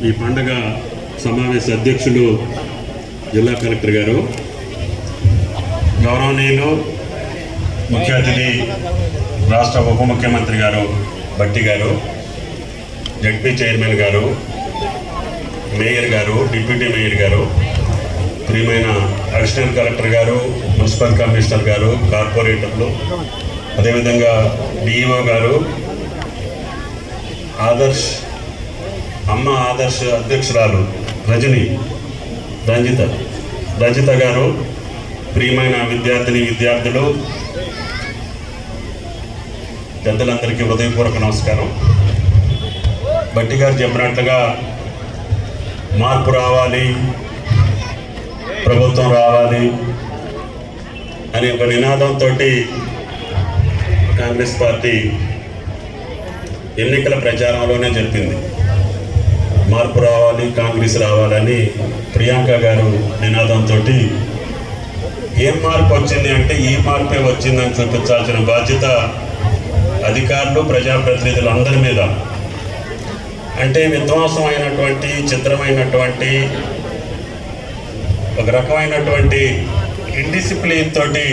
ఈ పండుగ సమావేశ అధ్యక్షులు జిల్లా కలెక్టర్ గారు, గౌరవనీయులు ముఖ్య అతిథి రాష్ట్ర ఉప ముఖ్యమంత్రి గారు భట్టి గారు, జడ్పీ చైర్మన్ గారు, మేయర్ గారు, డిప్యూటీ మేయర్ గారు, ప్రియమైన అడిషనల్ కలెక్టర్ గారు, మున్సిపల్ కమిషనర్ గారు, కార్పొరేటర్లు, అదేవిధంగా డిఈఓ గారు, ఆదర్శ్ అధ్యక్షురాలు రంజిత గారు, ప్రియమైన విద్యార్థులు, పెద్దలందరికీ హృదయపూర్వక నమస్కారం. భట్టి గారు చెప్పినట్లుగా మార్పు రావాలి, ప్రభుత్వం రావాలి అనే ఒక నినాదంతో కాంగ్రెస్ పార్టీ ఎన్నికల ప్రచారంలోనే చెప్పింది. మార్పు రావాలి, కాంగ్రెస్ రావాలని ప్రియాంక గారు నినాదంతో ఏం మార్పు వచ్చింది అంటే ఈ మార్పే వచ్చిందని చూపించాల్సిన బాధ్యత అధికారులు, ప్రజాప్రతినిధులు అందరి మీద. అంటే విధ్వంసమైనటువంటి, చిత్రమైనటువంటి, ఒక రకమైనటువంటి ఇండిసిప్లిన్ తోటి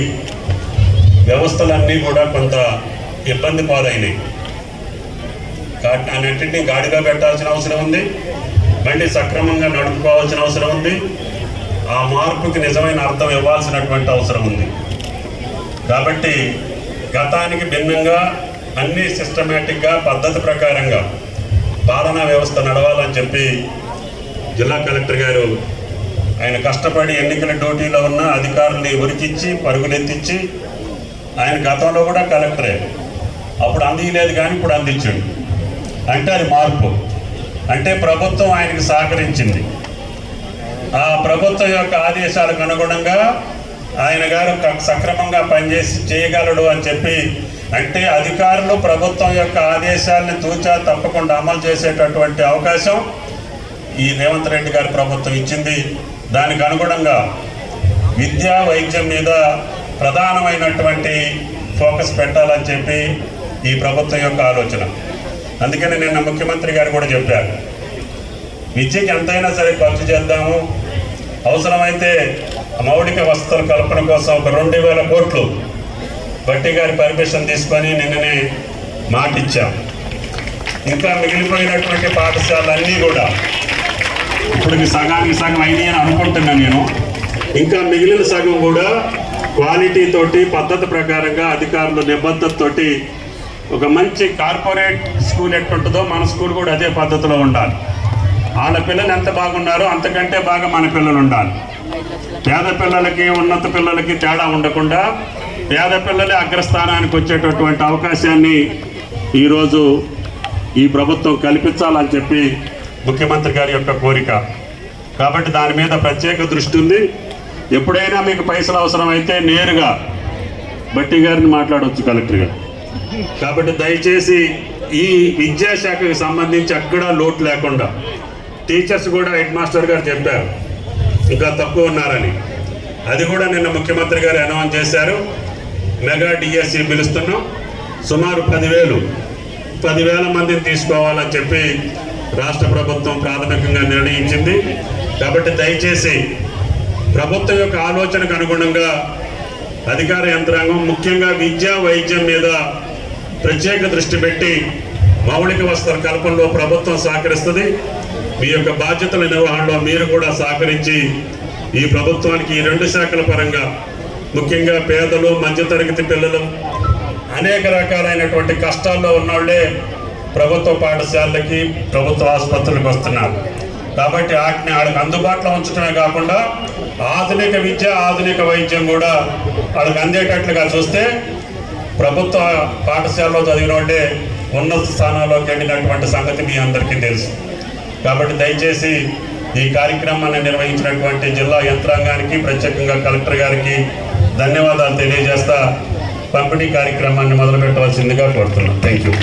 వ్యవస్థలన్నీ కూడా కొంత ఇబ్బంది పాలైనాయి. అన్నింటినీ గాడిగా పెట్టాల్సిన అవసరం ఉంది, మళ్ళీ సక్రమంగా నడుపుకోవాల్సిన అవసరం ఉంది, ఆ మార్పుకి నిజమైన అర్థం ఇవ్వాల్సినటువంటి అవసరం ఉంది. కాబట్టి గతానికి భిన్నంగా అన్ని సిస్టమేటిక్గా, పద్ధతి ప్రకారంగా పాలనా వ్యవస్థ నడవాలని చెప్పి జిల్లా కలెక్టర్ గారు ఆయన కష్టపడి ఎన్నికల డ్యూటీలో ఉన్న అధికారుల్ని ఉరికిచ్చి పరుగులెత్తించి, ఆయన గతంలో కూడా కలెక్టరే, అప్పుడు అందించలేదు కానీ ఇప్పుడు అందించాడు. అంటే అది మార్పు. అంటే ప్రభుత్వం ఆయనకి సహకరించింది. ఆ ప్రభుత్వం యొక్క ఆదేశాలకు అనుగుణంగా ఆయన గారు సక్రమంగా చేయగలడు అని చెప్పి, అంటే అధికారులు ప్రభుత్వం యొక్క ఆదేశాలను తూచా తప్పకుండా అమలు చేసేటటువంటి అవకాశం ఈ రేవంత్ రెడ్డి గారి ప్రభుత్వం ఇచ్చింది. దానికి అనుగుణంగా విద్యా, వైద్యం మీద ప్రధానమైనటువంటి ఫోకస్ పెట్టాలని చెప్పి ఈ ప్రభుత్వం యొక్క ఆలోచన. అందుకని నిన్న ముఖ్యమంత్రి గారు కూడా చెప్పారు, విద్యకి ఎంతైనా సరే ఖర్చు చేద్దాము, అవసరమైతే మౌలిక వసతుల కల్పన కోసం ఒక 2000 కోట్లు భట్టి గారి పర్మిషన్ తీసుకొని నిన్ననే మాటిచ్చాం. ఇంకా మిగిలిపోయినటువంటి పాఠశాలన్నీ కూడా ఇప్పటికి సగానికి సగం అయినాయి అని అనుకుంటున్నాను నేను. ఇంకా మిగిలిన సగం కూడా క్వాలిటీ తోటి, పద్ధతి ప్రకారంగా అధికారులు నిబద్ధతతోటి ఒక మంచి కార్పొరేట్ స్కూల్ ఎట్టుంటుందో మన స్కూల్ కూడా అదే పద్ధతిలో ఉండాలి. వాళ్ళ పిల్లలు ఎంత బాగున్నారో అంతకంటే బాగా మన పిల్లలు ఉండాలి. పేద పిల్లలకి, ఉన్నత పిల్లలకి తేడా ఉండకుండా పేద పిల్లలే అగ్రస్థానానికి వచ్చేటటువంటి అవకాశాన్ని ఈరోజు ఈ ప్రభుత్వం కల్పించాలని చెప్పి ముఖ్యమంత్రి గారి యొక్క కోరిక. కాబట్టి దాని మీద ప్రత్యేక దృష్టి ఉంది. ఎప్పుడైనా మీకు పైసలు అవసరమైతే నేరుగా భట్టి గారిని మాట్లాడవచ్చు కలెక్టర్ గారు. కాబట్టి దయచేసి ఈ విద్యాశాఖకి సంబంధించి ఎక్కడా లోటు లేకుండా, టీచర్స్ కూడా హెడ్ మాస్టర్ గారు చెప్పారు ఇంకా తక్కువ ఉన్నారని, అది కూడా నిన్న ముఖ్యమంత్రి గారు అనౌన్స్ చేశారు. మెగా డిఎస్సి పిలుస్తున్నాం, సుమారు 10,000 మందిని తీసుకోవాలని చెప్పి రాష్ట్ర ప్రభుత్వం ప్రాథమికంగా నిర్ణయించింది. కాబట్టి దయచేసి ప్రభుత్వం యొక్క ఆలోచనకు అనుగుణంగా అధికార యంత్రాంగం ముఖ్యంగా విద్యా, వైద్యం మీద ప్రత్యేక దృష్టి పెట్టి మౌలిక వసతుల కల్పనలో ప్రభుత్వం సహకరిస్తుంది. మీ యొక్క బాధ్యతల నిర్వహణలో మీరు కూడా సహకరించి ఈ ప్రభుత్వానికి ఈ 2 శాఖల పరంగా ముఖ్యంగా పేదలు, మధ్యతరగతి పిల్లలు, అనేక రకాలైనటువంటి కష్టాల్లో ఉన్నవాళ్ళే ప్రభుత్వ పాఠశాలలకి, ప్రభుత్వ ఆసుపత్రులకు వస్తున్నారు. కాబట్టి వాటిని వాళ్ళకి అందుబాటులో ఉంచడమే కాకుండా ఆధునిక విద్య, ఆధునిక వైద్యం కూడా వాళ్ళకి అందేటట్లుగా చూస్తే ప్రభుత్వ పాఠశాలలో చదివిన వాళ్ళే ఉన్నత స్థానాల్లోకి వెళ్ళినటువంటి సంగతి మీ అందరికీ తెలుసు. కాబట్టి దయచేసి ఈ కార్యక్రమాన్ని నిర్వహించినటువంటి జిల్లా యంత్రాంగానికి, ప్రత్యేకంగా కలెక్టర్ గారికి ధన్యవాదాలు తెలియజేస్తా పంపిణీ కార్యక్రమాన్ని మొదలుపెట్టవలసిందిగా కోరుతున్నాను. Thank you.